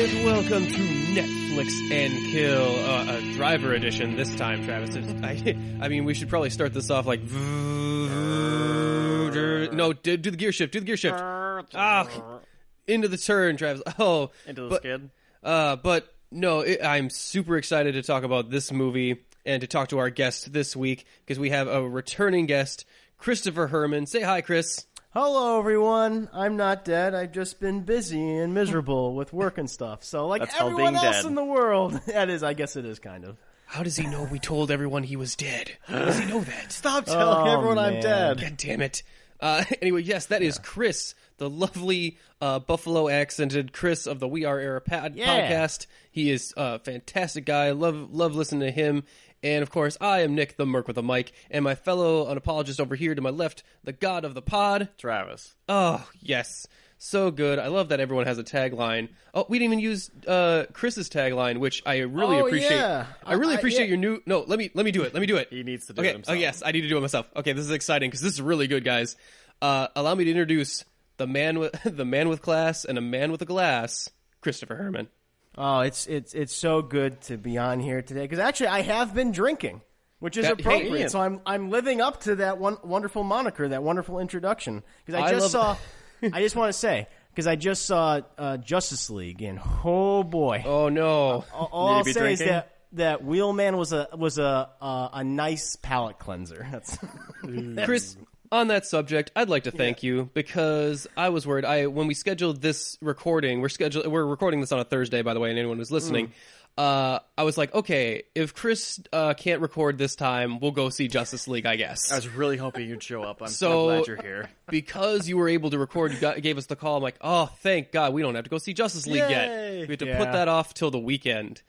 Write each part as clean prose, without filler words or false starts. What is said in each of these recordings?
Welcome to Netflix and Kill, a driver edition this time, Travis. I mean, we should probably start this off like... No, do the gear shift, into the turn, Travis. Into the skid. But no, I'm super excited to talk about this movie and to talk to our guest this week, because we have a returning guest, Christopher Herman. Say hi, Chris. Hello, everyone. I'm not dead. I've just been busy and miserable with work and stuff. So, like That's everyone else dead. in the world, I guess it is kind of. How does he know we told everyone he was dead? How does he know that? Stop telling everyone I'm man. dead. God damn it. Anyway, yes, that is Chris, the lovely Buffalo accented Chris of the We Are Era podcast. He is a fantastic guy. Love listening to him. And, of course, I am Nick, the Merc with a mic, and my fellow unapologist over here to my left, the god of the pod, Travis. Oh, yes. So good. I love that everyone has a tagline. Oh, we didn't even use Chris's tagline, which I really appreciate. Yeah. I really appreciate your new... No, let me do it. Let me do it. He needs to do it Okay. himself. Oh, yes. I need to do it myself. Okay, this is exciting because this is really good, guys. Allow me to introduce the man with class and a man with a glass, Christopher Herman. Oh, it's so good to be on here today because actually I have been drinking, which is appropriate. Ian. So I'm living up to that wonderful moniker, that wonderful introduction. Because I just saw Justice League, and oh boy, Oh, no. all I'll be say is drinking? that Wheelman was a nice palate cleanser. That's Chris, on that subject, I'd like to thank you because I was worried. When we scheduled this recording, we're recording this on a Thursday, by the way, and anyone who's listening. I was like, okay, if Chris can't record this time, we'll go see Justice League, I guess. I was really hoping you'd show up. I'm So- glad you're here. Because you were able to record, you gave us the call. I'm like, oh, thank God, we don't have to go see Justice League yet. Yay! We have to Yeah. put that off till the weekend.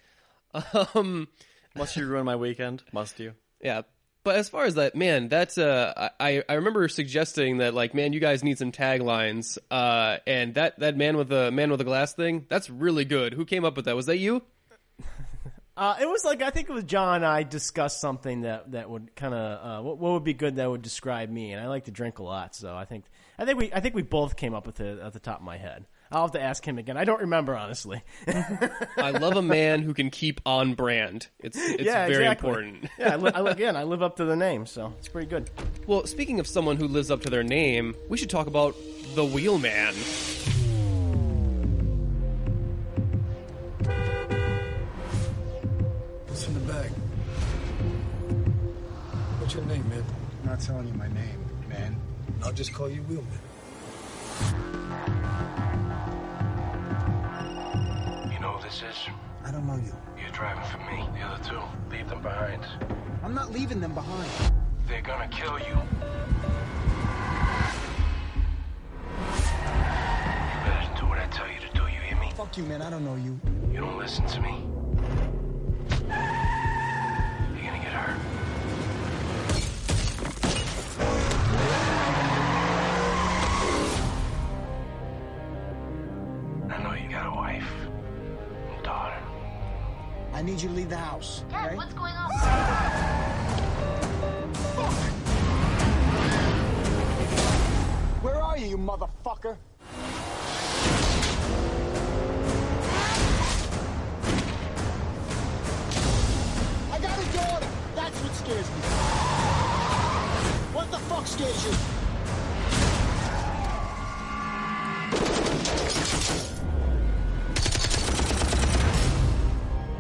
Must you ruin my weekend? Must you? Yeah. But as far as that, man, that's I remember suggesting that, like, man, you guys need some taglines. And that man with the glass thing, that's really good. Who came up with that? Was that you? It was like, I think it was John and I discussed something that would kind of what would be good that would describe me, and I like to drink a lot, so I think we both came up with it at the top of my head. I'll have to ask him again. I don't remember, honestly. I love a man who can keep on brand. It's Yeah, very exactly. important. Yeah, I live up to the name, so it's pretty good. Well, speaking of someone who lives up to their name, we should talk about the Wheelman. What's in the bag? What's your name, man? I'm not telling you my name, man. I'll just call you Wheelman. You know who this is? I don't know you. You're driving for me. The other two, leave them behind. I'm not leaving them behind. They're gonna kill you. You better do what I tell you to do, you hear me? Fuck you, man. I don't know you. You don't listen to me. You're gonna get hurt. I know you got a wife and daughter. I need you to leave the house. Dad, okay? what's going on? Where are you motherfucker? I got a daughter. That's what scares me. What the fuck scares you?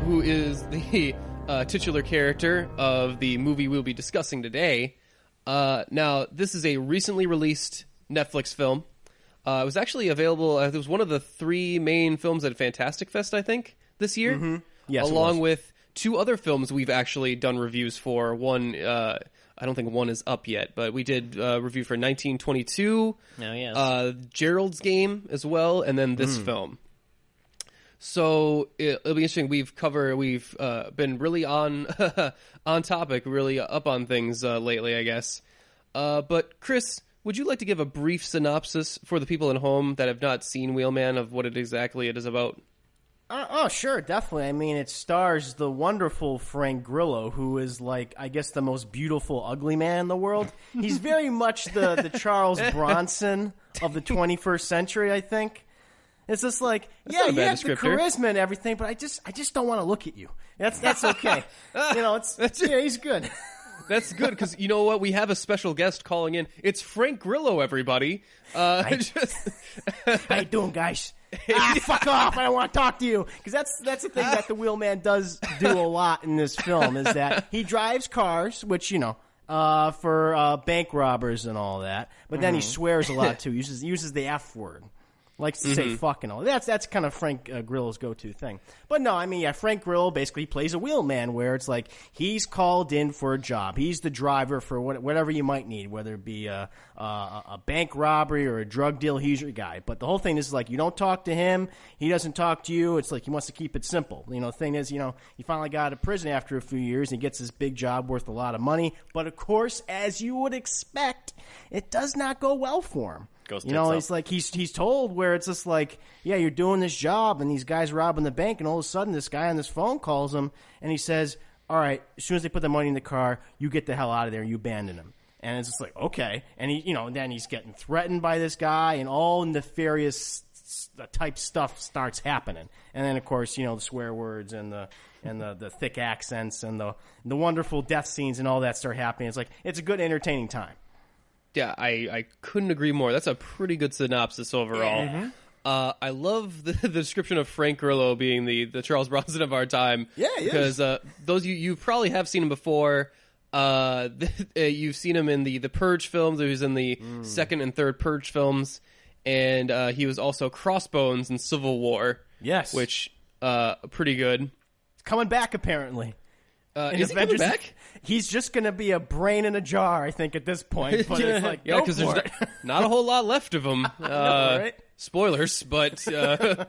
Who is the titular character of the movie we'll be discussing today. Now, this is a recently released Netflix film. It was actually available, it was one of the three main films at Fantastic Fest, I think, this year. Mm-hmm. Yes, it along was. with two other films we've actually done reviews for. One, I don't think one is up yet, but we did a review for 1922, Oh, yes. Gerald's Game as well, and then this film. So it'll be interesting. We've been really on on topic, really up on things lately, I guess. But Chris, would you like to give a brief synopsis for the people at home that have not seen Wheelman of what it is about? Oh, sure, definitely. I mean, it stars the wonderful Frank Grillo, who is, like, I guess the most beautiful ugly man in the world. He's very much the Charles Bronson of the 21st century, I think. It's just like, not a you bad have the descriptor. charisma and everything, but I just don't want to look at you. That's okay. He's good. That's good because you know what? We have a special guest calling in. It's Frank Grillo, everybody. How you doing, guys? Fuck off! I don't want to talk to you because that's the thing that the Wheelman does do a lot in this film is that he drives cars, which for bank robbers and all that. But then he swears a lot too. Uses the F word. Likes to say fuck and all. That's kind of Frank Grillo's go-to thing. But no, I mean, Frank Grillo basically plays a wheelman where it's like he's called in for a job. He's the driver for whatever you might need, whether it be a bank robbery or a drug deal. He's your guy. But the whole thing is like you don't talk to him. He doesn't talk to you. It's like he wants to keep it simple. The thing is, he finally got out of prison after a few years and he gets this big job worth a lot of money. But of course, as you would expect, it does not go well for him. He's like he's told where it's just like, yeah, you're doing this job and these guys robbing the bank, and all of a sudden this guy on this phone calls him and he says, all right, as soon as they put the money in the car, you get the hell out of there, you abandon him. And it's just like, okay. And he, then he's getting threatened by this guy and all nefarious type stuff starts happening. And then of course, the swear words and the thick accents and the wonderful death scenes and all that start happening. It's like it's a good entertaining time. Yeah, I couldn't agree more. That's a pretty good synopsis overall. Mm-hmm. I love the description of Frank Grillo being the Charles Bronson of our time. Yeah, he because those you probably have seen him before. You've seen him in the Purge films. He was in the second and third Purge films, and he was also Crossbones in Civil War. Yes, which pretty good. Coming back apparently. Is he coming back? He's just going to be a brain in a jar, I think, at this point. But it's like, yeah, because there's not a whole lot left of him. Right? Spoilers, but there's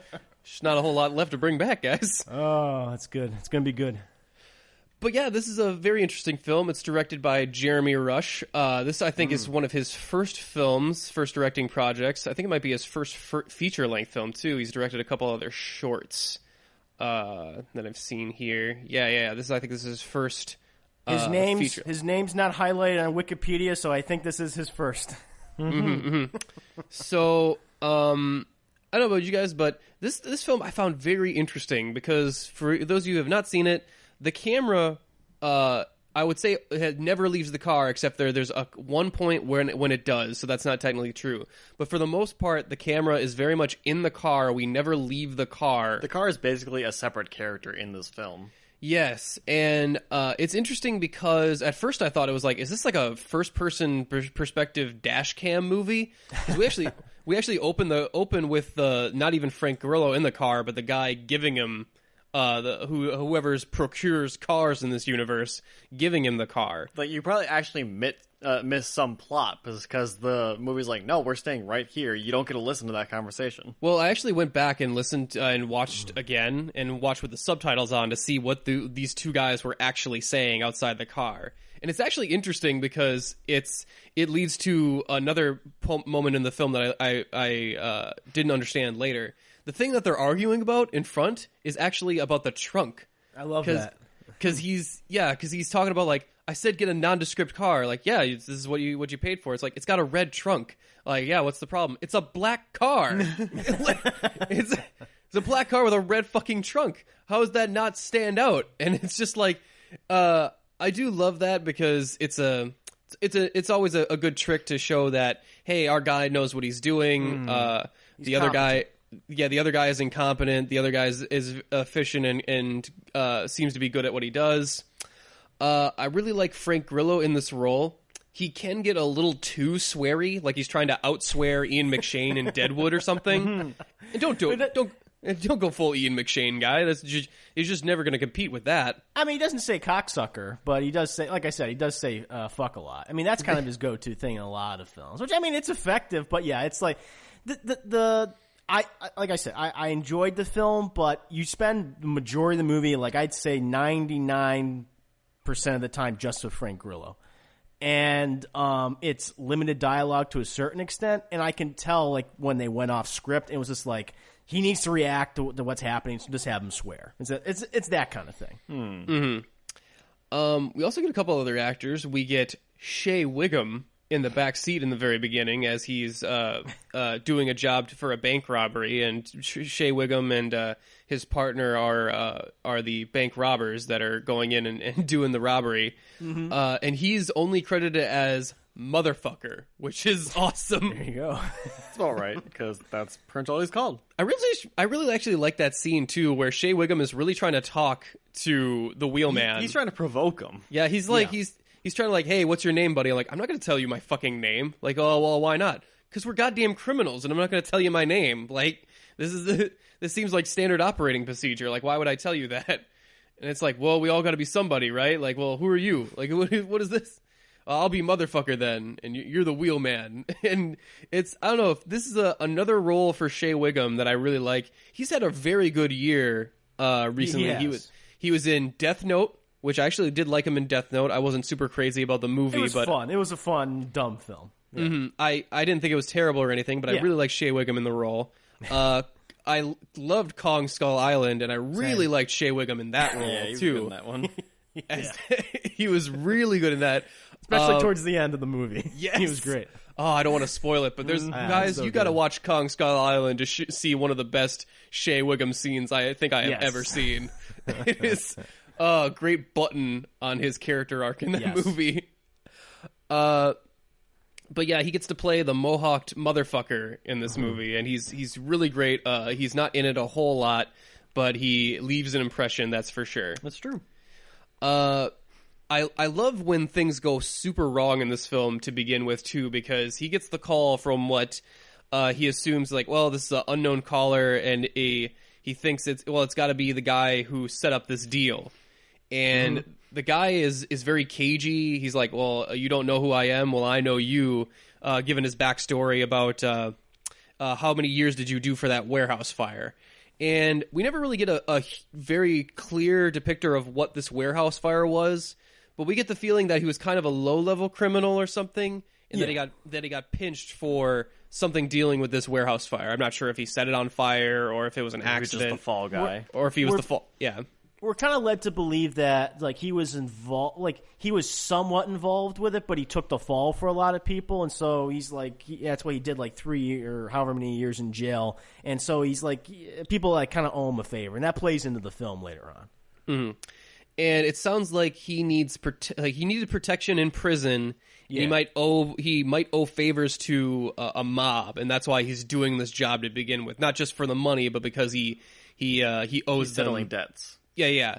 not a whole lot left to bring back, guys. Oh, that's good. It's going to be good. But yeah, this is a very interesting film. It's directed by Jeremy Rush. This, I think, is one of his first directing projects. I think it might be his first feature-length film, too. He's directed a couple other shorts that I've seen here. Yeah. I think this is his first feature. His name's not highlighted on Wikipedia, so I think this is his first. So, I don't know about you guys, but this film I found very interesting because for those of you who have not seen it, the camera, I would say, it never leaves the car except there's one point when it does, so that's not technically true. But for the most part, the camera is very much in the car. We never leave the car. The car is basically a separate character in this film. Yes, and it's interesting because at first I thought it was like, is this like a first-person perspective dash cam movie? 'Cause we actually open with not even Frank Grillo in the car, but the guy giving him whoever's procures cars in this universe, giving him the car. Like, you probably actually miss some plot because the movie's like, no, we're staying right here. You don't get to listen to that conversation. Well, I actually went back and listened and watched again and watched with the subtitles on to see what these two guys were actually saying outside the car. And it's actually interesting because it leads to another moment in the film that I didn't understand later. The thing that they're arguing about in front is actually about the trunk. I love that. Because he's talking about, like, I said get a nondescript car. Like, yeah, this is what you paid for. It's like, it's got a red trunk. Like, yeah, what's the problem? It's a black car. It's a black car with a red fucking trunk. How does that not stand out? And it's just like, I do love that because it's always a good trick to show that, hey, our guy knows what he's doing. The other guy is incompetent. The other guy is efficient and seems to be good at what he does. I really like Frank Grillo in this role. He can get a little too sweary, like he's trying to outswear Ian McShane in Deadwood or something. And don't go full Ian McShane guy. He's just never going to compete with that. I mean, he doesn't say cocksucker, but he does say, like I said, he does say fuck a lot. I mean, that's kind of his go-to thing in a lot of films. Which, I mean, it's effective, but yeah, it's like like I said, I enjoyed the film, but you spend the majority of the movie, like I'd say 99% of the time, just with Frank Grillo. And it's limited dialogue to a certain extent, and I can tell, like, when they went off script, it was just like, he needs to react to what's happening, so just have him swear. It's that kind of thing. Mm-hmm. We also get a couple other actors. We get Shea Wiggum, in the back seat in the very beginning as he's doing a job for a bank robbery, and Shea Wiggum and his partner are the bank robbers that are going in and doing the robbery. And he's only credited as motherfucker, which is awesome. There you go. It's all right because that's pretty much all he's called. I really actually like that scene too, where Shea Wiggum is really trying to talk to the Wheelman. He's trying to provoke him. Yeah, he's like he's trying to like, hey, what's your name, buddy? I'm like, I'm not going to tell you my fucking name. Like, oh well, why not? Because we're goddamn criminals, and I'm not going to tell you my name. Like, this seems like standard operating procedure. Like, why would I tell you that? And it's like, well, we all got to be somebody, right? Like, well, who are you? Like, what is this? I'll be motherfucker then, and you're the Wheelman. And I don't know if this is another role for Shea Wiggum that I really like. He's had a very good year recently. He was in Death Note, which I actually did like him in Death Note. I wasn't super crazy about the movie, It was but fun. It was a fun, dumb film. Yeah. I didn't think it was terrible or anything, but I really like Shea Wiggum in the role. I loved Kong Skull Island, and I really liked Shea Wiggum in that role He was too. good in that one. He was really good in that. Especially towards the end of the movie. Yes. He was great. Oh, I don't want to spoil it, but there's guys, so you got to good. watch Kong Skull Island to see one of the best Shea Wiggum scenes I think I have ever seen. It is a great button on his character arc in that movie. But yeah, he gets to play the mohawked motherfucker in this movie, and he's really great. He's not in it a whole lot, but he leaves an impression, that's for sure. That's true. I love when things go super wrong in this film to begin with too, because he gets the call from what he assumes like, well, this is an unknown caller, and he thinks it's got to be the guy who set up this deal, and the guy is very cagey. He's like, well, you don't know who I am. Well, I know you. Given his backstory about how many years did you do for that warehouse fire. And we never really get a very clear depictor of what this warehouse fire was, but we get the feeling that he was kind of a low-level criminal or something, and that he got pinched for something dealing with this warehouse fire. I'm not sure if he set it on fire or if it was an accident. He was just the fall guy. Or if he was the fall. Yeah. We're kind of led to believe that like he was involved, like he was somewhat involved with it, but he took the fall for a lot of people, and so he's like, that's why he did like 3 or however many years in jail, and so he's like, people like kind of owe him a favor, and that plays into the film later on. Mm-hmm. And it sounds like he needs he needed protection in prison. Yeah. He might owe favors to a mob, and that's why he's doing this job to begin with, not just for the money, but because he owes them settling debts. Yeah.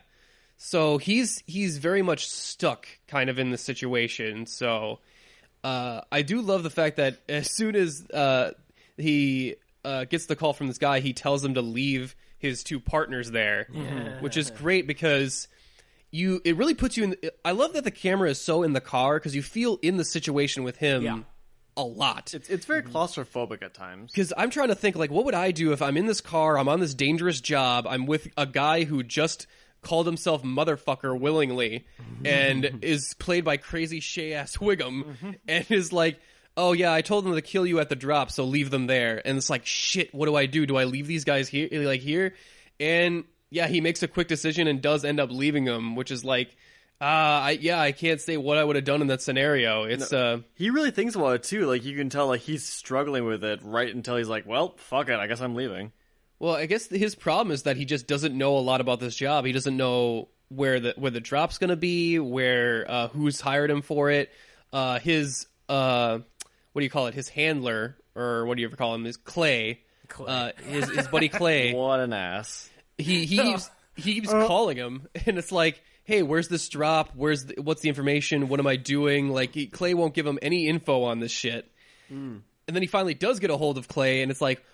So he's very much stuck kind of in the situation. So I do love the fact that as soon as he gets the call from this guy, he tells him to leave his two partners there, which is great because it really puts you in. I love that the camera is so in the car because you feel in the situation with him a lot. It's very claustrophobic at times. Because I'm trying to think, like, what would I do if I'm in this car, I'm on this dangerous job, I'm with a guy who just called himself motherfucker willingly and is played by crazy Shea-ass Wiggum and is like, oh yeah, I told them to kill you at the drop, so leave them there. And it's like, shit, what do I do? Do I leave these guys here? And yeah, he makes a quick decision and does end up leaving them, which is like, I can't say what I would have done in that scenario. It's he really thinks about it too. Like you can tell, like he's struggling with it right until he's like, "Well, fuck it, I guess I'm leaving." Well, I guess his problem is that he just doesn't know a lot about this job. He doesn't know where the drop's going to be, where who's hired him for it. His what do you call it? His handler, or what do you ever call him? Is Clay. His buddy Clay. What an ass. He keeps calling him, and it's like, hey, where's this drop? What's the information? What am I doing? Like, Clay won't give him any info on this shit. And then he finally does get a hold of Clay, and it's like,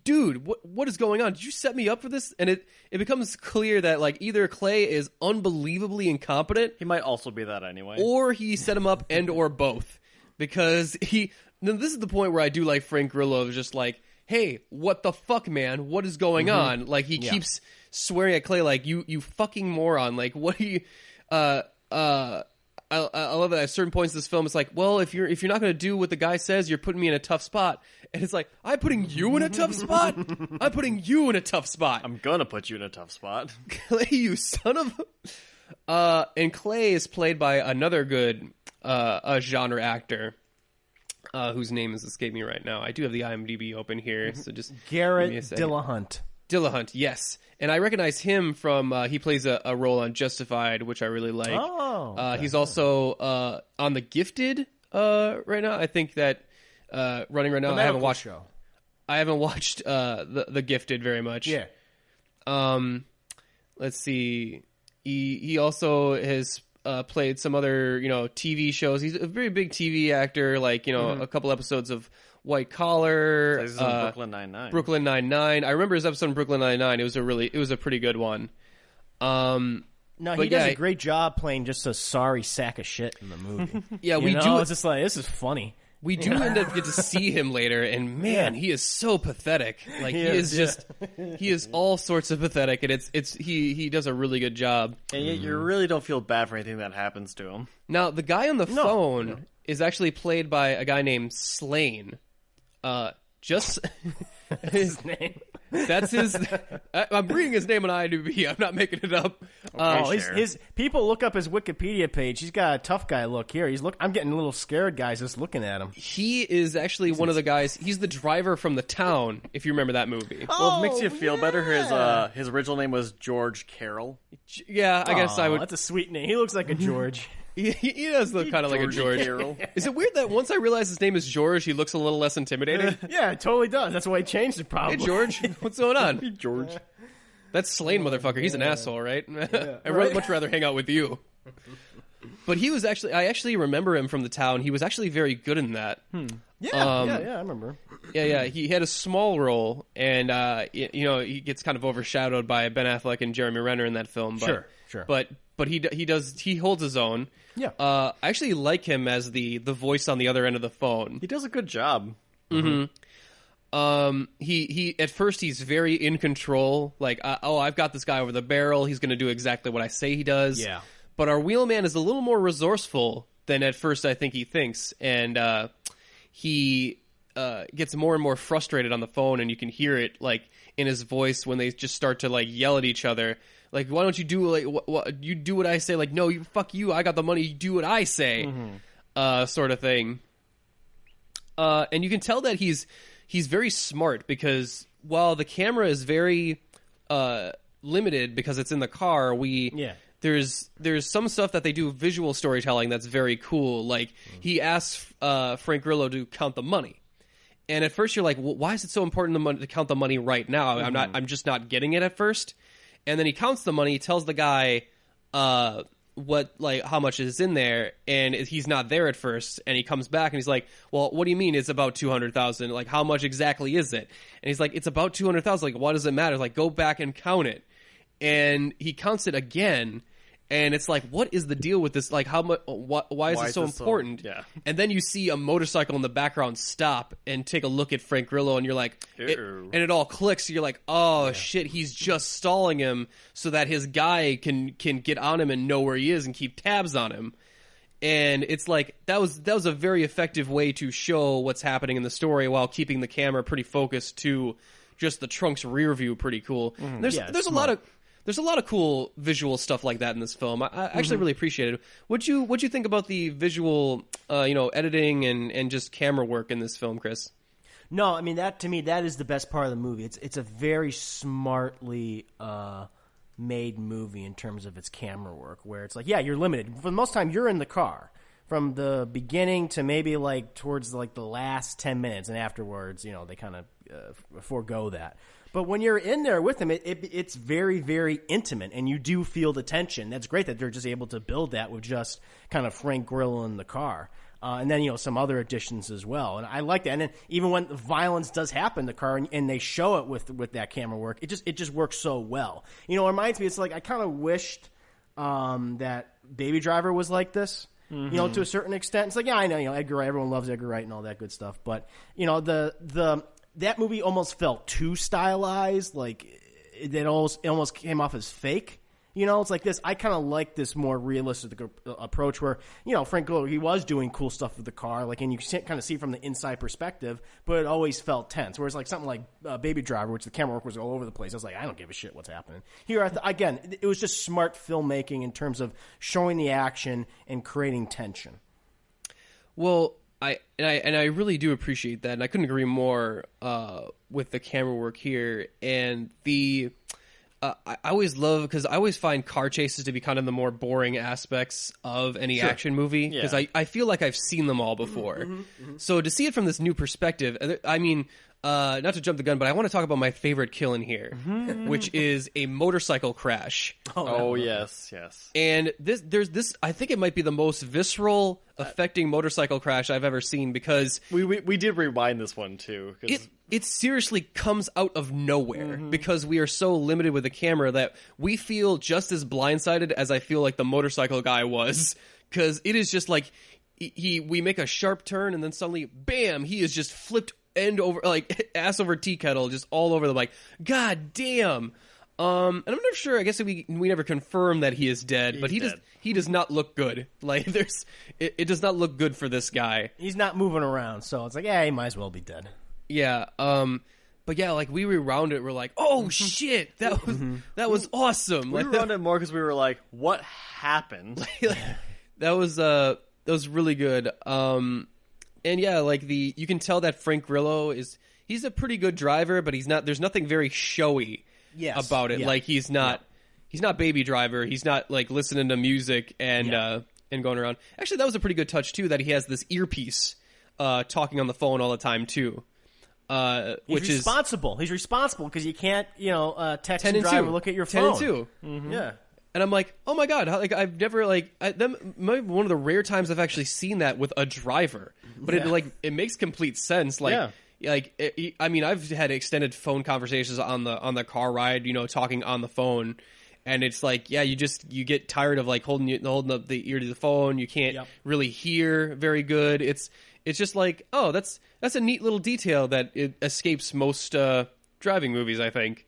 dude, what is going on? Did you set me up for this? And it becomes clear that, like, either Clay is unbelievably incompetent. He might also be that anyway. Or he set him up and or both. Because this is the point where I do like Frank Grillo of just like, hey, what the fuck, man? What is going on? Like, he keeps swearing at Clay like, you fucking moron. Like, what are you... I love that at certain points in this film, it's like, well, if you're not going to do what the guy says, you're putting me in a tough spot. And it's like, I'm putting you in a tough spot? I'm putting you in a tough spot. I'm going to put you in a tough spot. Clay, you son of... and Clay is played by another good genre actor. whose name is escaping me right now. I do have the IMDb open here, so just Garrett give me a second. Dillahunt. Dillahunt, yes. And I recognize him from, he plays a role on Justified, which I really like. Oh, okay. He's also on The Gifted right now. I think that running right now. The medical show. I haven't watched the Gifted very much. Yeah. Let's see. He also has played some other TV shows. He's a very big TV actor. Like a couple episodes of White Collar. This is on Brooklyn Nine-Nine. Brooklyn Nine-Nine. I remember his episode in Brooklyn Nine-Nine. It was a pretty good one. No, he does a great job playing just a sorry sack of shit in the movie. Yeah, we do. It's just like, this is funny. We do end up get to see him later, and man, he is so pathetic. Like he is all sorts of pathetic, and he does a really good job. And yet you really don't feel bad for anything that happens to him. Now, the guy on the phone is actually played by a guy named Slane. His name. That's his. I'm reading his name on IMDb. I'm not making it up. His people look up his Wikipedia page. He's got a tough guy look here. I'm getting a little scared, guys, just looking at him. He is actually one of the guys. He's the driver from The Town. If you remember that movie. Well, if it makes you feel better, his original name was George Carroll. Yeah, I guess I would. That's a sweet name. He looks like a George. He does look kind of like a George. Carroll. Is it weird that once I realize his name is George, he looks a little less intimidating? Yeah, it totally does. That's why he changed it, probably. Hey, George, what's going on? Hey, George. That's Slane, motherfucker. He's an asshole, right? I'd much rather hang out with you. But he was actually, I actually remember him from The Town. He was actually very good in that. Yeah, I remember. Yeah. He had a small role, and he gets kind of overshadowed by Ben Affleck and Jeremy Renner in that film. But, sure. But he holds his own. Yeah. I actually like him as the voice on the other end of the phone. He does a good job. Mm-hmm. He at first he's very in control. Like, I've got this guy over the barrel. He's going to do exactly what I say he does. Yeah. But our wheelman is a little more resourceful than at first I think he thinks, and he gets more and more frustrated on the phone, and you can hear it like in his voice when they just start to like yell at each other. Like, why don't you do what you do what I say? Like, no, fuck you. I got the money. You do what I say, sort of thing. And you can tell that he's very smart because while the camera is very limited because it's in the car, there's some stuff that they do visual storytelling that's very cool. Like he asks Frank Grillo to count the money. And at first you're like, well, why is it so important to count the money right now? I'm just not getting it at first. And then he counts the money, tells the guy how much is in there, and he's not there at first. And he comes back and he's like, well, what do you mean it's about $200,000? Like, how much exactly is it? And he's like, it's about $200,000. Like, what does it matter? Like, go back and count it. And he counts it again. And it's like, what is the deal with this? Like, how much? Why is it so important? Yeah. And then you see a motorcycle in the background stop and take a look at Frank Grillo, and you're like, and it all clicks. You're like, oh shit, he's just stalling him so that his guy can get on him and know where he is and keep tabs on him. And it's like that was a very effective way to show what's happening in the story while keeping the camera pretty focused to just the trunk's rear view. Pretty cool. There's a lot of cool visual stuff like that in this film. I actually really appreciate it. What'd you think about the visual, editing and just camera work in this film, Chris? No, I mean that to me that is the best part of the movie. It's a very smartly made movie in terms of its camera work, where it's like, yeah, you're limited. For the most time, you're in the car from the beginning to maybe like towards like the last 10 minutes, and afterwards, they kind of forego that. But when you're in there with them, it's very, very intimate, and you do feel the tension. That's great that they're just able to build that with just kind of Frank Grillo in the car. And then, some other additions as well. And I like that. And then even when violence does happen in the car and they show it with that camera work, it just works so well. It reminds me, it's like I kind of wished that Baby Driver was like this. To a certain extent. It's like, yeah, I know, Edgar Wright, everyone loves Edgar Wright and all that good stuff. But, that movie almost felt too stylized, like it almost came off as fake. It's like this. I kind of like this more realistic approach where, Frank Grillo, he was doing cool stuff with the car, like, and you can kind of see from the inside perspective, but it always felt tense. Whereas like something like Baby Driver, which the camera work was all over the place, I was like, I don't give a shit what's happening. Here, again, it was just smart filmmaking in terms of showing the action and creating tension. Well, I really do appreciate that, and I couldn't agree more with the camera work here. And I always love, because I always find car chases to be kind of the more boring aspects of any action movie, because I feel like I've seen them all before. So to see it from this new perspective, I mean, not to jump the gun, but I want to talk about my favorite kill in here, which is a motorcycle crash. Oh yes. And there's this. I think it might be the most visceral, affecting motorcycle crash I've ever seen, because We did rewind this one too. 'Cause it seriously comes out of nowhere, because we are so limited with the camera that we feel just as blindsided as I feel like the motorcycle guy was, because it is just like we make a sharp turn and then suddenly, bam, he is just flipped end over, like ass over tea kettle, just all over the bike. God damn. And I'm not sure. I guess we never confirmed that he is dead, but he does not look good. Like it does not look good for this guy. He's not moving around, so it's like, yeah, he might as well be dead. Yeah. But yeah, like we rewound it. We're like, oh shit, that was awesome. we Like rewound it more because we were like, what happened? that was really good. And yeah, like you can tell that Frank Grillo he's a pretty good driver, but there's nothing very showy about it. Yeah. Like he's not Baby Driver. He's not like listening to music and going around. Actually, that was a pretty good touch too, that he has this earpiece talking on the phone all the time too. Which He's responsible. He's responsible because you can't, text and 10 and drive 2. or look at your 10 phone. and 2. Yeah. And I'm like, oh my god! I've never one of the rare times I've actually seen that with a driver. But it makes complete sense. Like, I mean, I've had extended phone conversations on the car ride, talking on the phone, and it's like, yeah, you get tired of like holding up the ear to the phone. You can't really hear very good. It's just like, oh, that's a neat little detail that it escapes most driving movies, I think.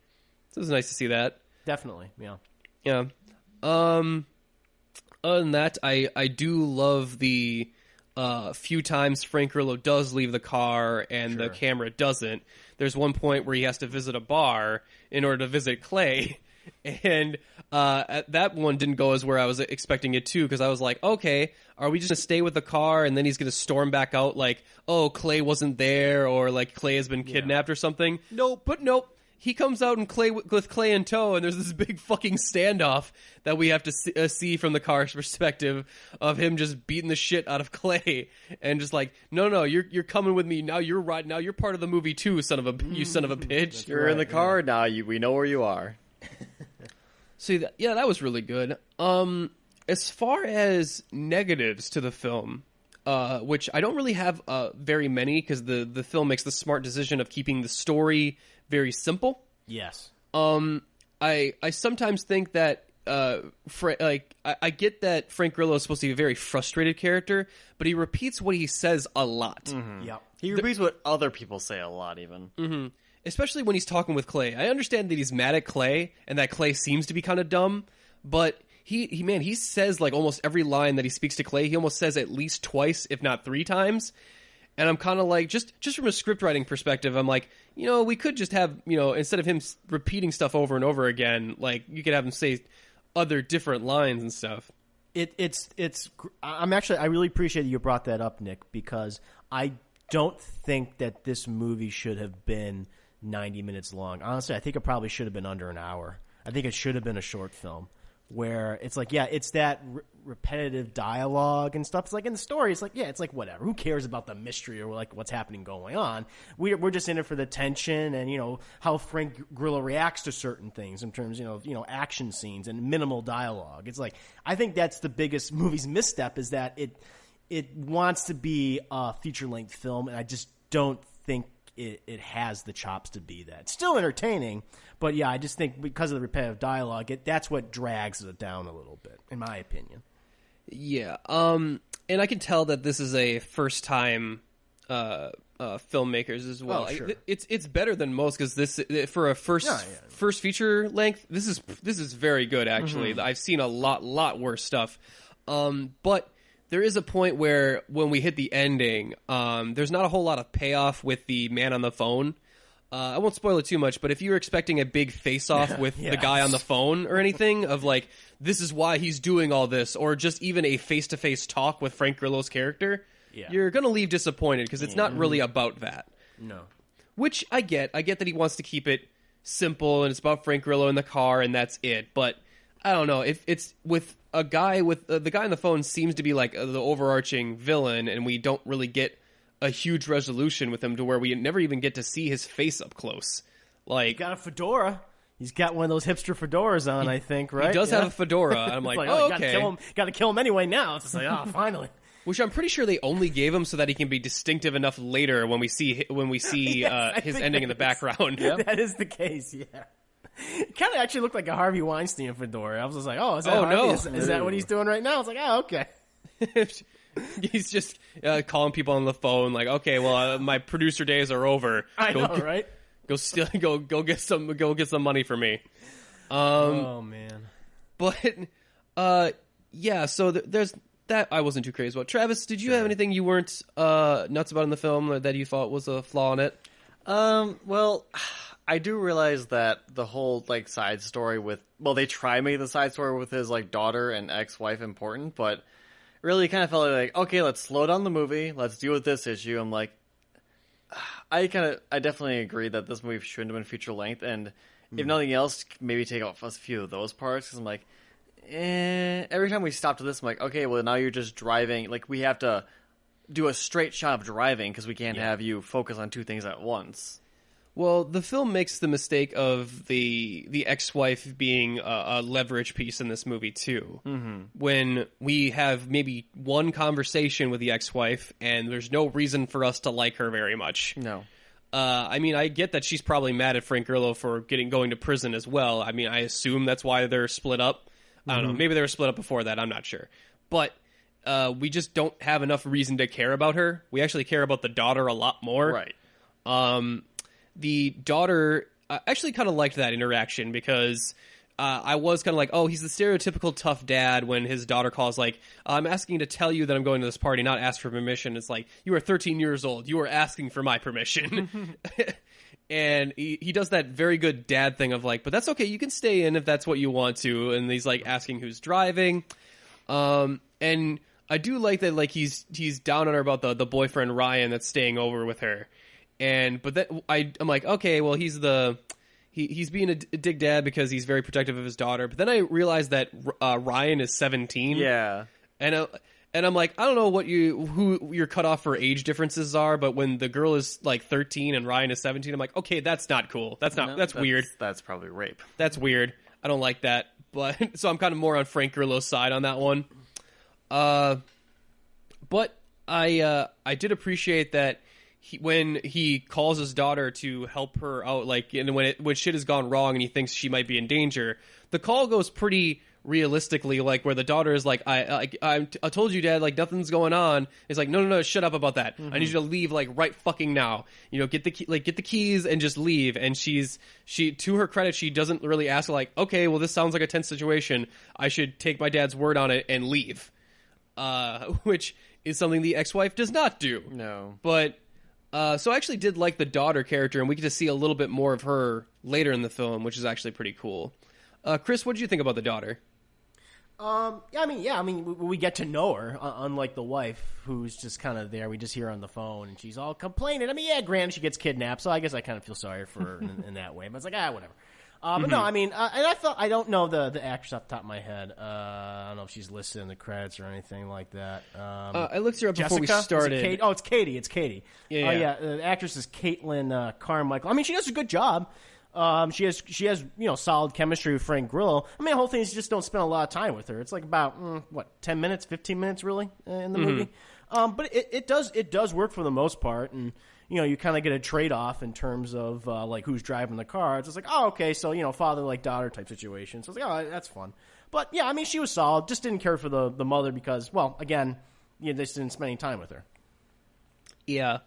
So it was nice to see that. Definitely, yeah. Yeah. Other than that, I do love the few times Frank Grillo does leave the car and the camera doesn't. There's one point where he has to visit a bar in order to visit Clay, and that one didn't go as where I was expecting it to, because I was like, okay, are we just going to stay with the car and then he's going to storm back out like, oh, Clay wasn't there, or like Clay has been kidnapped or something? Nope. He comes out and with Clay in tow, and there's this big fucking standoff that we have to see from the car's perspective of him just beating the shit out of Clay, and just like, no, you're coming with me now. You're right now. You're part of the movie too, you son of a bitch. You're in the car now. We know where you are. See, that was really good. As far as negatives to the film, which I don't really have very many, because the film makes the smart decision of keeping the story very simple. Yes. I sometimes think that I get that Frank Grillo is supposed to be a very frustrated character, but he repeats what he says a lot. Mm-hmm. Yep. He repeats what other people say a lot, even. Mm-hmm. Especially when he's talking with Clay. I understand that he's mad at Clay, and that Clay seems to be kind of dumb, but he says like almost every line that he speaks to Clay, he almost says at least twice, if not 3 times. And I'm kind of like, just from a script writing perspective, I'm like, we could just have, instead of him repeating stuff over and over again, like you could have him say other different lines and stuff. I really appreciate that you brought that up, Nick, because I don't think that this movie should have been 90 minutes long. Honestly, I think it probably should have been under an hour. I think it should have been a short film, where it's like, it's that repetitive dialogue and stuff. It's like in the story, it's like whatever. Who cares about the mystery or like what's happening going on? We're just in it for the tension and how Frank Grillo reacts to certain things in terms action scenes and minimal dialogue. It's like, I think that's the biggest movie's misstep, is that it wants to be a feature length film, and I just don't think it has the chops to be that. It's still entertaining, but yeah, I just think because of the repetitive dialogue, that's what drags it down a little bit, in my opinion. Yeah, and I can tell that this is a first time filmmakers as well. Oh, sure. It's better than most, because this, for a first feature length, this is very good actually. Mm-hmm. I've seen a lot worse stuff, but there is a point where when we hit the ending, there's not a whole lot of payoff with the man on the phone. I won't spoil it too much, but if you're expecting a big face-off with the guy on the phone or anything, of like, this is why he's doing all this, or just even a face-to-face talk with Frank Grillo's character, you're going to leave disappointed because it's not really about that. No. Which I get. I get that he wants to keep it simple and it's about Frank Grillo in the car and that's it. But I don't know if it's with a guy with the guy on the phone seems to be like the overarching villain, and we don't really get a huge resolution with him to where we never even get to see his face up close. Like, He got a fedora. He's got one of those hipster fedoras on, I think, right? He does have a fedora. I'm like, It's oh, gotta okay. kill him. Got to kill him anyway now. It's just like, oh, finally. Which I'm pretty sure they only gave him so that he can be distinctive enough later when we see Yes, his think ending in the that is- background. That is the case, yeah. It kind of actually looked like a Harvey Weinstein fedora. I was just like, oh, is that Oh, Harvey? no. Is that what he's doing right now? I was like, oh, okay. He's just calling people on the phone like, okay, well, my producer days are over. I know, right? Go get some money for me. Oh, man. But yeah, so there's that I wasn't too crazy about. Travis, did you have anything you weren't nuts about in the film or that you thought was a flaw in it? Well, I do realize that the whole like side story with they try to make the side story with his like daughter and ex-wife important, but really kind of felt like okay, let's slow down the movie, let's deal with this issue. I'm like, I definitely agree that this movie shouldn't have been feature length, and if nothing else, maybe take off a few of those parts because I'm like, every time we stop to this, I'm like, okay, well now you're just driving. Like we have to do a straight shot of driving because we can't have you focus on two things at once. Well, the film makes the mistake of the ex-wife being a leverage piece in this movie, too. Mm-hmm. When we have maybe one conversation with the ex-wife, and there's no reason for us to like her very much. No. I mean, I get that she's probably mad at Frank Grillo for going to prison as well. I mean, I assume that's why they're split up. I don't know. Maybe they were split up before that. I'm not sure. But we just don't have enough reason to care about her. We actually care about the daughter a lot more. Right. The daughter, I actually kind of liked that interaction because I was kind of like, oh, he's the stereotypical tough dad when his daughter calls like, I'm asking to tell you that I'm going to this party, not ask for permission. It's like, you are 13 years old. You are asking for my permission. And he does that very good dad thing of like, but that's okay. You can stay in if that's what you want to. And he's like asking who's driving. And I do like that, like he's down on her about the boyfriend Ryan that's staying over with her. But then I'm like, okay, well, he's being a dig dad because he's very protective of his daughter. But then I realized that Ryan is 17. Yeah. And I'm like, I don't know who your cutoff for age differences are, but when the girl is like 13 and Ryan is 17, I'm like, okay, that's not cool. That's weird. That's probably rape. That's weird. I don't like that. But so I'm kind of more on Frank Grillo's side on that one. But I did appreciate that. When he calls his daughter to help her out, like, and when shit has gone wrong and he thinks she might be in danger, the call goes pretty realistically, like where the daughter is like, I told you, Dad, like nothing's going on. It's like, no, shut up about that. I need you to leave, like right fucking now. You know, get the keys and just leave. And she to her credit, she doesn't really ask like, okay, well this sounds like a tense situation. I should take my dad's word on it and leave. Which is something the ex-wife does not do. No, but. So I actually did like the daughter character, and we get to see a little bit more of her later in the film, which is actually pretty cool. Chris, what did you think about the daughter? I mean, we get to know her, unlike the wife, who's just kind of there. We just hear her on the phone, and she's all complaining. I mean, yeah, granted, she gets kidnapped, so I guess I kind of feel sorry for her in that way. But it's like, whatever. But no, I mean, and I don't know the actress off the top of my head. I don't know if she's listed in the credits or anything like that. I looked her up before we Jessica? started. It's Katie. It's Katie. Yeah. The actress is Caitlin Carmichael. I mean, she does a good job. She has solid chemistry with Frank Grillo. I mean, the whole thing is you just don't spend a lot of time with her. It's like about 10 minutes, 15 minutes really in the movie. But it does work for the most part, and you kind of get a trade off in terms of like who's driving the car. It's just like, oh, okay, so father like daughter type situation. So it's like, oh, that's fun. But yeah, I mean, she was solid. Just didn't care for the mother because, well, again, they just didn't spend any time with her. Yeah,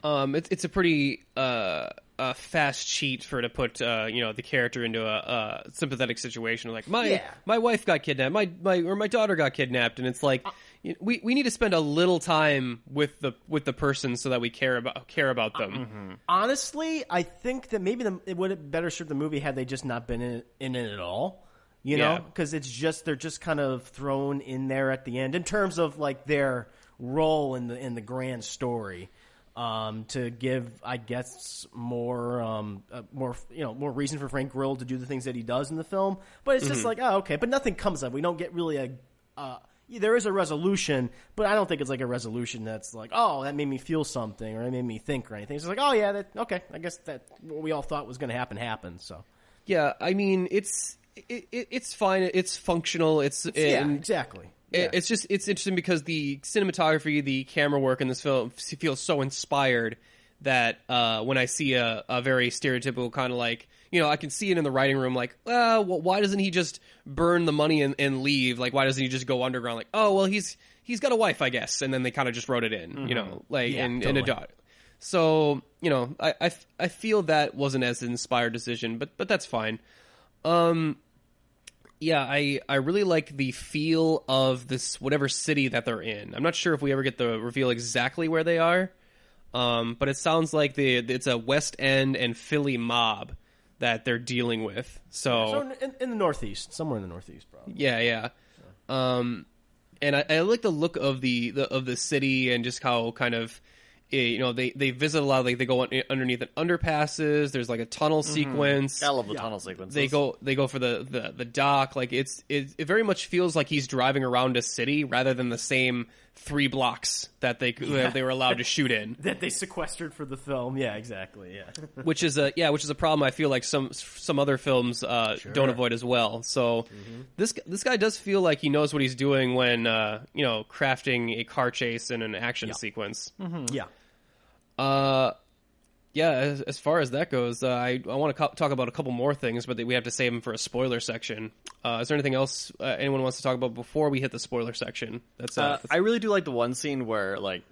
it's a pretty fast cheat for to put the character into a sympathetic situation. Like my wife got kidnapped, my daughter got kidnapped, and it's like we need to spend a little time with the person so that we care about them. Honestly, I think that maybe it would have better served the movie had they just not been in it at all. Because they're just kind of thrown in there at the end in terms of like their role in the grand story. To give, I guess, more reason for Frank Grillo to do the things that he does in the film. But it's just like, oh, okay. But nothing comes of it. We don't get really there is a resolution, but I don't think it's like a resolution that's like, oh, that made me feel something or that made me think or anything. It's just like, oh, yeah, okay. I guess that what we all thought was going to happen happened. So, yeah, I mean, it's fine. It's functional. Exactly. Yeah. It's interesting because the cinematography, the camera work in this film feels so inspired that when I see a very stereotypical kind of like, I can see it in the writing room like, well, why doesn't he just burn the money and leave? Like, why doesn't he just go underground? Like, oh, well, he's got a wife, I guess. And then they kind of just wrote it in, and a daughter. So, I feel that wasn't as an inspired decision, but that's fine. Yeah, I really like the feel of this whatever city that they're in. I'm not sure if we ever get the reveal exactly where they are, but it sounds like it's a West End and Philly mob that they're dealing with. So in the Northeast, somewhere in the Northeast, probably. Yeah. And I like the look of the city and just how kind of. They visit a lot. Like they go underneath underpasses. There's like a tunnel sequence. I love the tunnel sequences. They go for the dock. Like it very much feels like he's driving around a city rather than the same 3 blocks that they were allowed to shoot in. That they sequestered for the film. Yeah, exactly. Yeah, which is a problem I feel like some other films don't avoid as well. So this guy does feel like he knows what he's doing when crafting a car chase and an action sequence. Yeah. As far as that goes, I want to talk about a couple more things, but we have to save them for a spoiler section. Is there anything else anyone wants to talk about before we hit the spoiler section? That's I really do like the one scene where like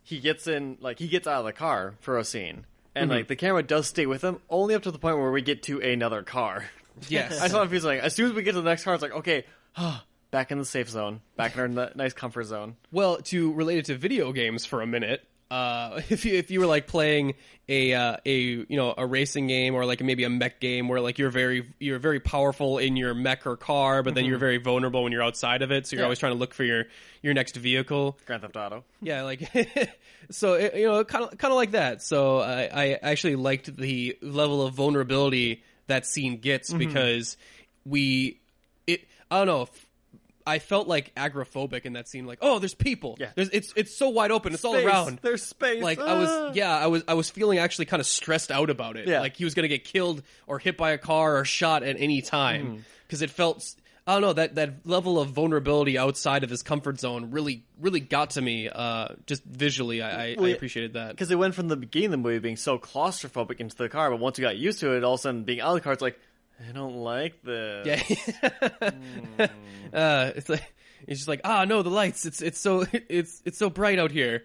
he gets out of the car for a scene, and like the camera does stay with him only up to the point where we get to another car. Yes, I saw it feels like as soon as we get to the next car, it's like okay. Back in the safe zone, back in our nice comfort zone. Well, to relate it to video games for a minute, if you were like playing a racing game or like maybe a mech game where like you're very powerful in your mech or car, but then you're very vulnerable when you're outside of it, so you're always trying to look for your next vehicle. Grand Theft Auto. Yeah, like so kind of like that. So I actually liked the level of vulnerability that scene gets because I don't know. I felt like agoraphobic in that scene. Like, oh, there's people. Yeah, it's so wide open. It's all around. There's space. Like I was feeling actually kind of stressed out about it. Yeah. Like he was gonna get killed or hit by a car or shot at any time because it felt. I don't know, that level of vulnerability outside of his comfort zone really got to me. Just visually, I appreciated that because it went from the beginning of the movie being so claustrophobic into the car, but once you got used to it, all of a sudden being out of the car, it's like. I don't like this. Yeah. It's like it's just like no, the lights. It's so bright out here.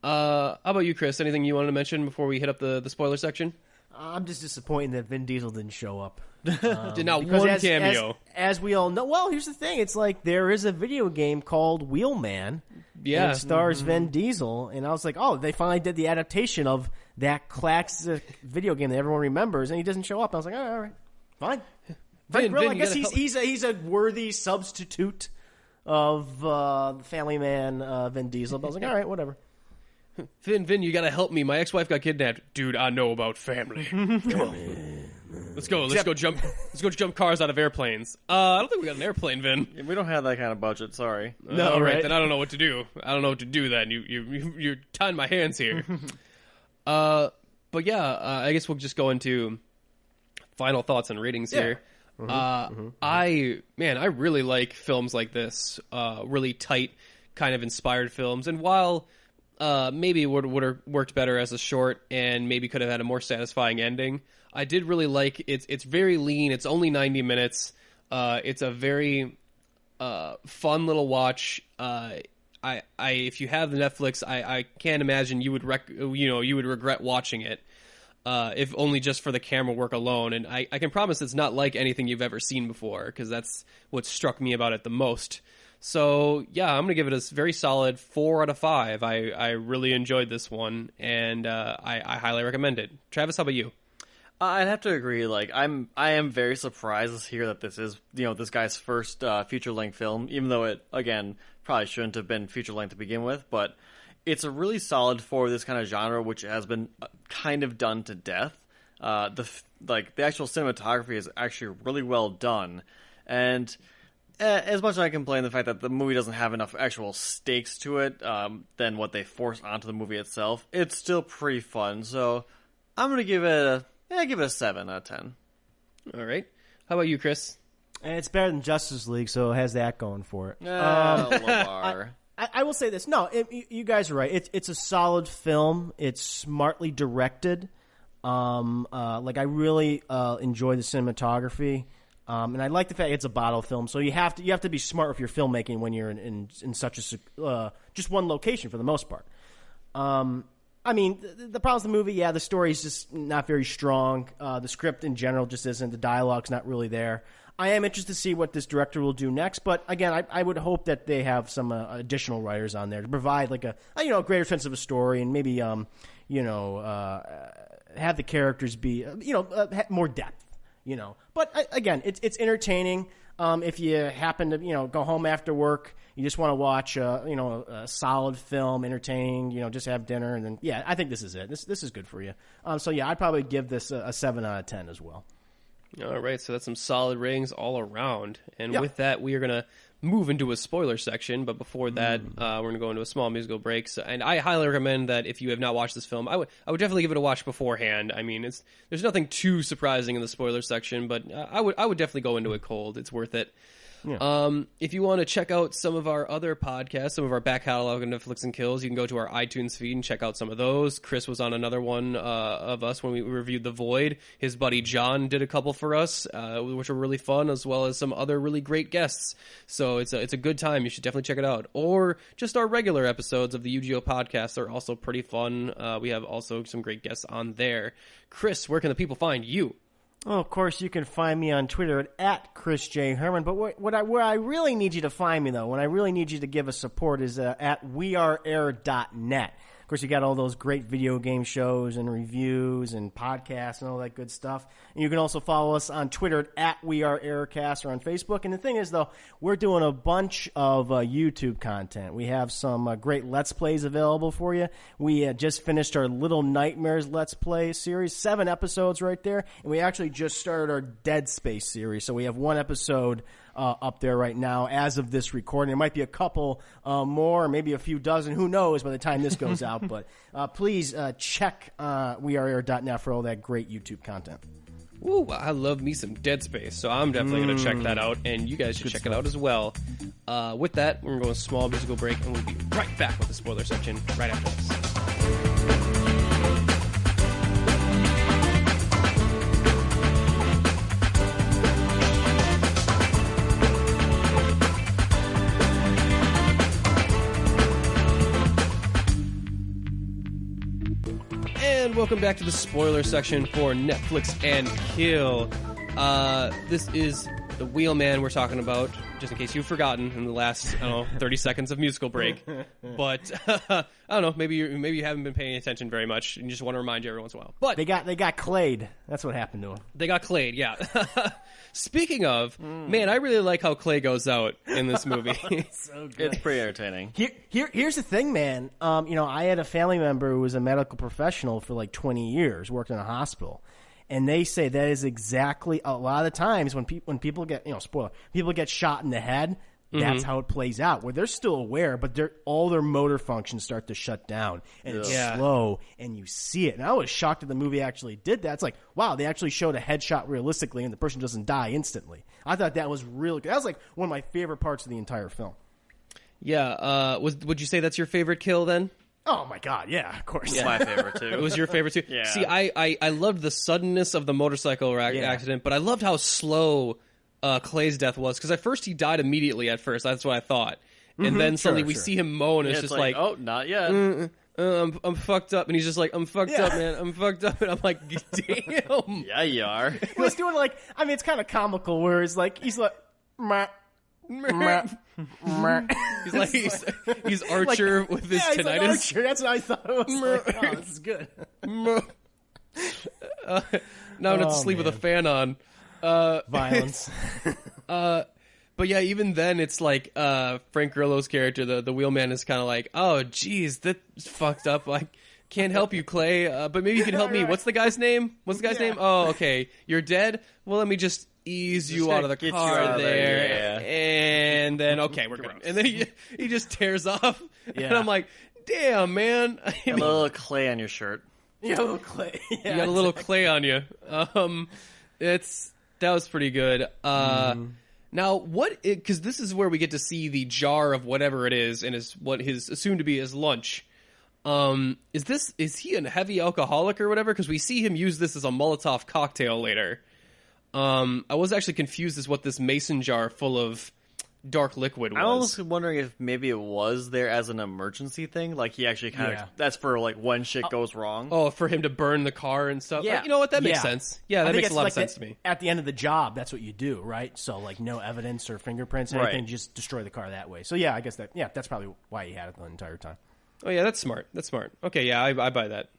How about you, Chris? Anything you wanted to mention before we hit up the spoiler section? I'm just disappointed that Vin Diesel didn't show up. Did not one cameo. As we all know. Well, here's the thing. It's like there is a video game called Wheelman. Yeah. And it stars Vin Diesel. And I was like, oh, they finally did the adaptation of that classic video game that everyone remembers, and he doesn't show up. I was like, all right. Fine. Vin, I guess he's a worthy substitute of the family man Vin Diesel. But I was like, all right, whatever. Vin, you gotta help me. My ex-wife got kidnapped. Dude, I know about family. Come on. Let's go jump cars out of airplanes. I don't think we got an airplane, Vin. Yeah, we don't have that kind of budget, sorry. No, right. Then I don't know what to do. I don't know what to do then. You're tying my hands here. But yeah, I guess we'll just go into final thoughts and ratings here. I really like films like this, really tight, kind of inspired films. And while maybe it would have worked better as a short and maybe could have had a more satisfying ending, I did really like it's very lean. It's only 90 minutes. It's a very fun little watch. If you have the Netflix, I can't imagine you would regret watching it. If only just for the camera work alone. And I can promise it's not like anything you've ever seen before, because that's what struck me about it the most. So, yeah, I'm going to give it a very solid 4 out of 5. I really enjoyed this one, and I highly recommend it. Travis, how about you? I'd have to agree. Like, I am very surprised to hear that this is, this guy's first feature-length film, even though it, again, probably shouldn't have been feature-length to begin with, but it's a really solid for this kind of genre, which has been kind of done to death. The actual cinematography is actually really well done, and as much as I complain the fact that the movie doesn't have enough actual stakes to it than what they force onto the movie itself, it's still pretty fun. So I'm gonna give it a 7 out of 10. All right. How about you, Chris? It's better than Justice League, so it has that going for it. Lamar. I will say this. No, you guys are right. It's a solid film. It's smartly directed. I really enjoy the cinematography. And I like the fact it's a bottle film, so you have to be smart with your filmmaking when you're in such a just one location for the most part. I mean, the problem with the movie, the story is just not very strong. The script in general just isn't. The dialogue's not really there. I am interested to see what this director will do next, but again, I would hope that they have some additional writers on there to provide like a greater sense of a story and maybe have the characters be more depth. But again, it's entertaining. If you happen to go home after work, you just want to watch a solid film, entertaining, just have dinner, and then I think this is it. This is good for you. I'd probably give this a 7 out of 10 as well. All right, so that's some solid ratings all around. And with that, we are going to move into a spoiler section. But before that, we're going to go into a small musical break. And I highly recommend that if you have not watched this film, I would definitely give it a watch beforehand. I mean, there's nothing too surprising in the spoiler section, but I would definitely go into it cold. It's worth it. Yeah. If you want to check out some of our other podcasts, some of our back catalog of Netflix and Kills, you can go to our iTunes feed and check out some of those. Chris was on another one of us when we reviewed The Void. His buddy John did a couple for us, which were really fun, as well as some other really great guests. So it's a good time. You should definitely check it out. Or just our regular episodes of the UGO podcast are also pretty fun. We have also some great guests on there. Chris, where can the people find you? Well, of course, you can find me on Twitter at Chris J. Herman. But where I really need you to find me, though, when I really need you to give us support is at weareair.net. Of course, you got all those great video game shows and reviews and podcasts and all that good stuff. And you can also follow us on Twitter at weareaircast or on Facebook. And the thing is, though, we're doing a bunch of YouTube content. We have some great Let's Plays available for you. We just finished our Little Nightmares Let's Play series, 7 episodes right there. And we actually just started our Dead Space series. So we have 1 episode up there right now as of this recording. There might be a couple more, maybe a few dozen. Who knows by the time this goes out. But please check weareair.net for all that great YouTube content. Ooh, I love me some Dead Space, so I'm definitely going to check that out, and you guys should check it out as well. With that, we're going to go on a small musical break, and we'll be right back with the spoiler section right after this. And welcome back to the spoiler section for Netflix and Kill. This is the Wheelman we're talking about, just in case you've forgotten in the last 30 seconds of musical break. But I don't know, maybe you haven't been paying attention very much, and you just want to remind you every once in a while. But they got clayed. That's what happened to them. They got clayed, yeah. Speaking of, man, I really like how Clay goes out in this movie. It's so good. It's pretty entertaining. Here's the thing, man. I had a family member who was a medical professional for like 20 years, worked in a hospital. And they say that is exactly a lot of the times when people get, spoiler, people get shot in the head, that's how it plays out, where they're still aware, but all their motor functions start to shut down, and it's slow, and you see it. And I was shocked that the movie actually did that. It's like, wow, they actually showed a headshot realistically, and the person doesn't die instantly. I thought that was really good. That was like one of my favorite parts of the entire film. Yeah, would you say that's your favorite kill then? Oh my god, yeah, of course. It's my favorite too. It was your favorite too? Yeah. See, I loved the suddenness of the motorcycle accident, but I loved how slow Clay's death was, because at first he died immediately at first. That's what I thought. And then suddenly we see him moan, and it's just like, oh, not yet. I'm fucked up. And he's just like, I'm fucked up, man. I'm fucked up. And I'm like, damn. Yeah, you are. He was doing it's kind of comical, where he's like, meh. He's like he's Archer with his tinnitus. Archer. That's what I thought it was. Like, oh, this is good. Now I'm going to sleep with a fan on. Violence. But yeah, even then, it's like Frank Grillo's character, the Wheelman, is kind of like, oh, geez, that's fucked up. I can't help you, Clay, but maybe you can help me. What's the guy's name? Name? Oh, okay. You're dead? Well, let me just ease you out of the car there. And then, okay, we're good. And then he just tears off. Yeah. And I'm like, damn, man. A little clay on your shirt. Yeah, a little clay. Yeah, You got a little clay on you. That was pretty good. Now, because this is where we get to see the jar of whatever it is, and is what his assumed to be his lunch. Is he a heavy alcoholic or whatever? Because we see him use this as a Molotov cocktail later. I was actually confused as what this mason jar full of dark liquid was. I was wondering if maybe it was there as an emergency thing, like he actually kind of that's for like when shit goes wrong. Oh, for him to burn the car and stuff. Yeah. You know what? That makes sense. Yeah, that makes a lot of sense to me. At the end of the job, that's what you do, right? So like no evidence or fingerprints, anything, Right. just destroy the car that way. So yeah, I guess that's probably why he had it the entire time. Oh yeah, that's smart. Okay, yeah, I buy that.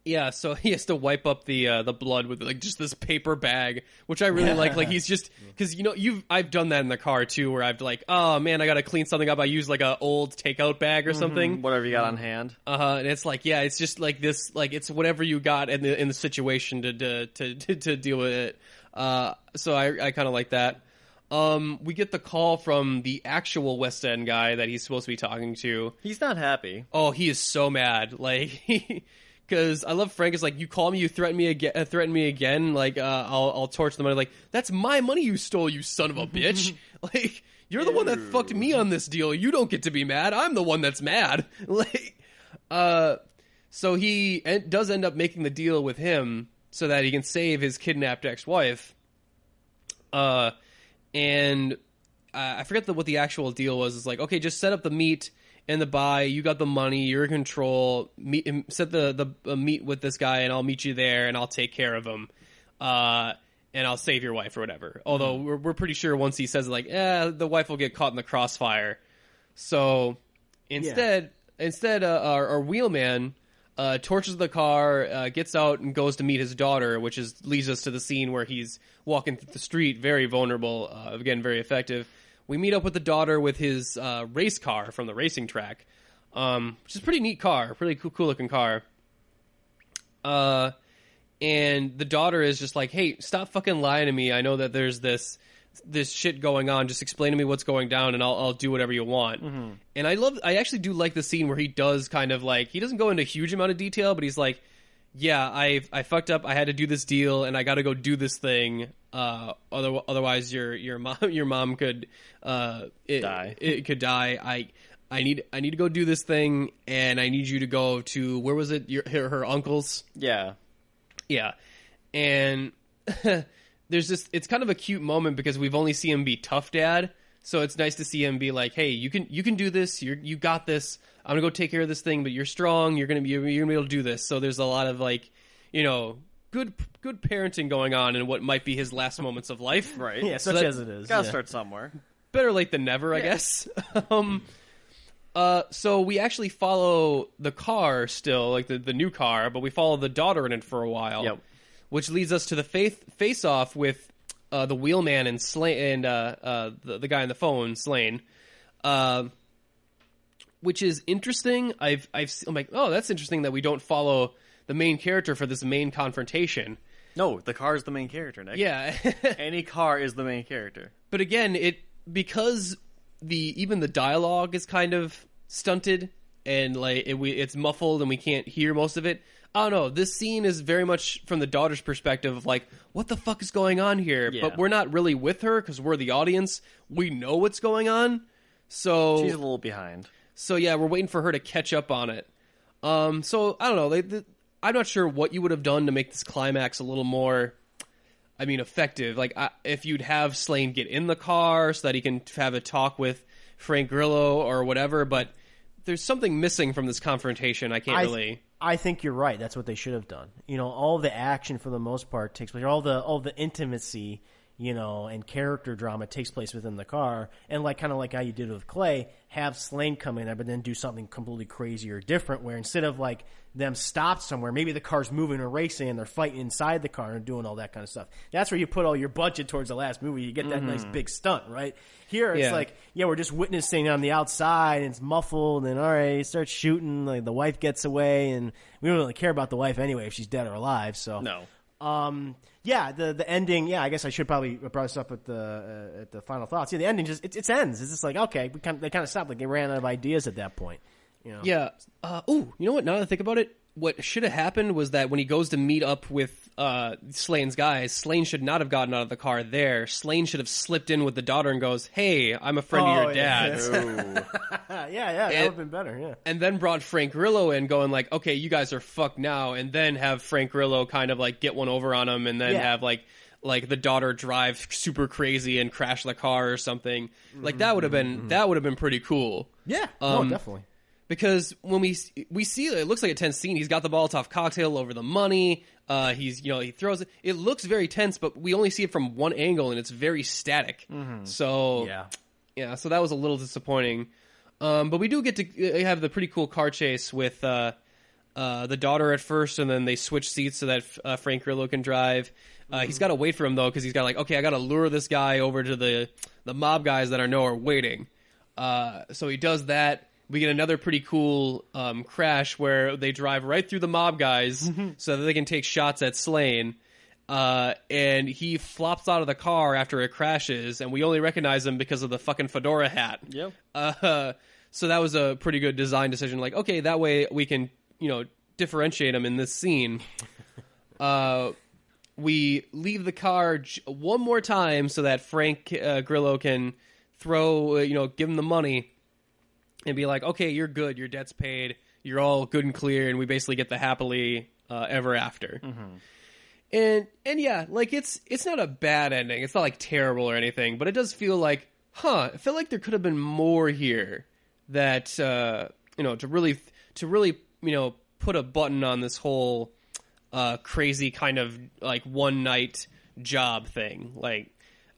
Yeah, so he has to wipe up the blood with like just this paper bag, which I really like. Like he's just because I've done that in the car too, where I've like, oh man, I gotta clean something up. I use like a old takeout bag or something, Whatever you got on hand. and it's like, yeah, it's just like this, like it's whatever you got in the situation to deal with it. So I kind of like that. We get the call from the actual West End guy that he's supposed to be talking to. He's not happy. Oh, he is so mad. Like, because I love Frank. Is like, you call me, you threaten me again. Like, I'll torch the money. Like, that's my money you stole, you son of a bitch. Like, you're the one that fucked me on this deal. You don't get to be mad. I'm the one that's mad. Like, so he does end up making the deal with him so that he can save his kidnapped ex-wife. And I forget what the actual deal was. It's like, okay, just set up the meet and the buy. You got the money. You're in control. Set the meet with this guy, and I'll meet you there, and I'll take care of him. And I'll save your wife or whatever. Although we're pretty sure once he says like, the wife will get caught in the crossfire. So instead, our wheelman torches the car, gets out and goes to meet his daughter, which leads us to the scene where he's walking through the street, very vulnerable, again, very effective. We meet up with the daughter with his race car from the racing track, which is a pretty neat car, pretty cool looking car. And the daughter is just like, hey, stop fucking lying to me. I know that there's this shit going on. Just explain to me what's going down, and I'll do whatever you want. Mm-hmm. And I actually do like the scene where he does kind of like, he doesn't go into a huge amount of detail, but he's like, yeah, I fucked up. I had to do this deal, and I got to go do this thing. Otherwise, your mom could die. It could die. I need to go do this thing, and I need you to go to, where was it? Her uncle's. Yeah, and there's this. It's kind of a cute moment because we've only seen him be tough dad, so it's nice to see him be like, hey, you can do this. You got this. I'm gonna go take care of this thing, but you're strong. You're gonna be able to do this. So there's a lot of like, good parenting going on in what might be his last moments of life. Right. Yeah, such as it is. Gotta start somewhere. Better late than never, I guess. So we actually follow the car still, like the new car, but we follow the daughter in it for a while. Yep. Which leads us to the face off with the wheelman and Slane and the guy on the phone, Slane. Which is interesting. I'm like, oh, that's interesting that we don't follow the main character for this main confrontation. No, the car is the main character, Nick. Yeah. Any car is the main character. But again, because even the dialogue is kind of stunted and like it's muffled and we can't hear most of it. I don't know. This scene is very much from the daughter's perspective of like, what the fuck is going on here? Yeah. But we're not really with her because we're the audience. We know what's going on. So She's a little behind. So yeah, we're waiting for her to catch up on it. So I don't know. I'm not sure what you would have done to make this climax a little more, effective. Like if you'd have Slane get in the car so that he can have a talk with Frank Grillo or whatever. But there's something missing from this confrontation. I think you're right. That's what they should have done. All the action for the most part takes place. All the intimacy and character drama takes place within the car, and kind of like how you did with Clay, have Slane come in there, but then do something completely crazy or different, where instead of them stopped somewhere, maybe the car's moving or racing, and they're fighting inside the car and doing all that kind of stuff. That's where you put all your budget towards the last movie. You get that nice big stunt, right? Here, it's we're just witnessing on the outside, and it's muffled, and all right, it starts shooting, the wife gets away, and we don't really care about the wife anyway if she's dead or alive. So No. The ending. Yeah, I guess I should probably brought this up at the final thoughts. Yeah, the ending just it ends. It's just okay, they kind of stopped. They ran out of ideas at that point. Yeah. You know what? Now that I think about it, what should have happened was that when he goes to meet up with Slane's guys, Slane should not have gotten out of the car there. Slane should have slipped in with the daughter and goes, "Hey, I'm a friend of your dad's." Yeah, that would have been better. Yeah, and then brought Frank Grillo in, going "Okay, you guys are fucked now," and then have Frank Grillo kind of get one over on him, and then have the daughter drive super crazy and crash the car or something. That would have been pretty cool. Yeah, definitely. Because when we see it looks like a tense scene. He's got the Molotov cocktail over the money. He throws it. It looks very tense, but we only see it from one angle, and it's very static. So so that was a little disappointing. But we do get to have the pretty cool car chase with the daughter at first, and then they switch seats so that Frank Grillo can drive. He's got to wait for him though, because he's got okay, I got to lure this guy over to the mob guys that I know are waiting. So he does that. We get another pretty cool crash where they drive right through the mob guys so that they can take shots at Slane. And he flops out of the car after it crashes, and we only recognize him because of the fucking fedora hat. Yep. So that was a pretty good design decision. Okay, that way we can, differentiate him in this scene. We leave the car one more time so that Frank Grillo can throw, give him the money. And be okay, you're good. Your debt's paid. You're all good and clear, and we basically get the happily ever after. And yeah, it's not a bad ending. It's not terrible or anything, but it does feel I feel like there could have been more here. That to really put a button on this whole crazy kind of one night job thing.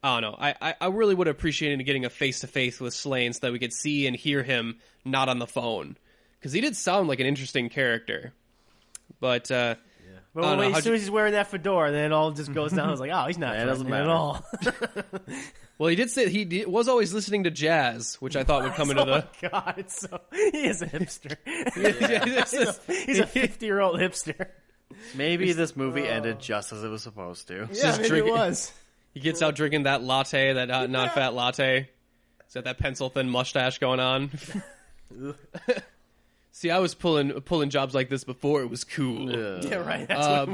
I don't know. I really would have appreciated getting a face-to-face with Slane so that we could see and hear him not on the phone. Because he did sound like an interesting character. But, as soon as he's wearing that fedora, then it all just goes down. I was he's not it doesn't matter at all. Well, he did say was always listening to jazz, which I thought would come into the... Oh, my God. He is a hipster. He's a 50-year-old hipster. Maybe this movie ended just as it was supposed to. Yeah, maybe it was. He gets out drinking that latte, that not fat latte. He's got that pencil thin mustache going on. See, I was pulling jobs like this before it was cool. Yeah, right. That's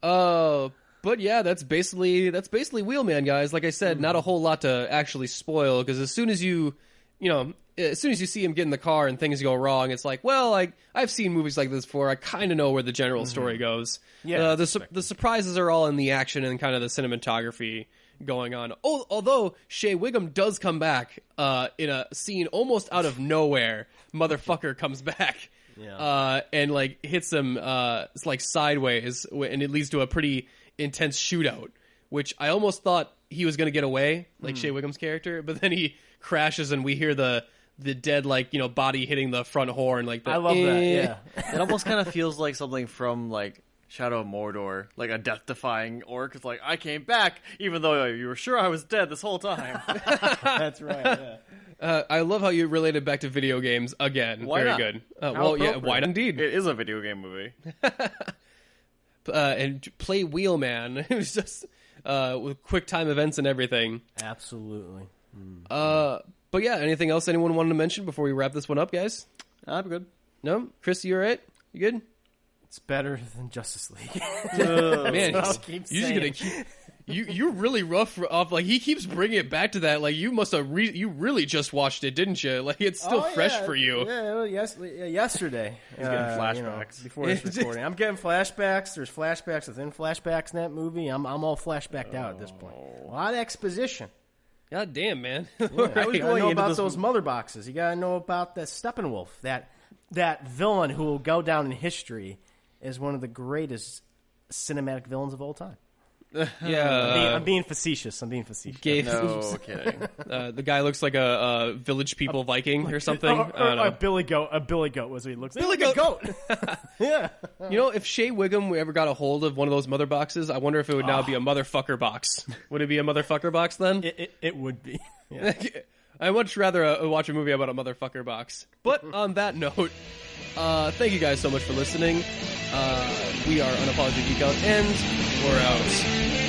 but yeah, that's basically Wheelman, guys. Like I said, not a whole lot to actually spoil, because as soon as you see him get in the car and things go wrong, it's I've seen movies like this before. I kind of know where the general story goes. Yeah, the surprises are all in the action and kind of the cinematography going on. Although Shea Wiggum does come back in a scene almost out of nowhere. Motherfucker comes back and hits him sideways, and it leads to a pretty intense shootout, which I almost thought he was going to get away, Shea Wiggum's character, but then he crashes and we hear the dead body hitting the front horn. I love that. Yeah, it almost kind of feels like something from Shadow of Mordor, a death-defying orc. It's I came back even though you were sure I was dead this whole time. That's right. Yeah. I love how you related back to video games again. Why Very not? good. Yeah, why not? Indeed. It is a video game movie. And play Wheelman. It was just with quick time events and everything. Absolutely. But yeah, anything else anyone wanted to mention before we wrap this one up, guys? I'm good. No? Chris, you all right? You good? It's better than Justice League. Man, I'll keep you're just gonna keep... You're really rough off. He keeps bringing it back to that. You must have you really just watched it, didn't you? It's still fresh for you. Yeah, yesterday. He's getting flashbacks before this recording. I'm getting flashbacks. There's flashbacks within flashbacks in that movie. I'm all flashbacked out at this point. A lot of exposition. God damn, man. Yeah, I was going know about those mother boxes. You gotta know about the Steppenwolf, that villain who will go down in history as one of the greatest cinematic villains of all time. Yeah, I'm being facetious. gave, No kidding. the guy looks like a village people Viking or something. Or I don't know. a billy goat. A billy goat was what he looks like. Billy Like a goat. Yeah. You know, if Shea Wiggum ever got a hold of one of those mother boxes, I wonder if it would now be a motherfucker box. Would it be a motherfucker box then? It would be. Yeah. I'd much rather watch a movie about a motherfucker box. But on that note, thank you guys so much for listening. We are Unapologetic Geek Out, and we're out.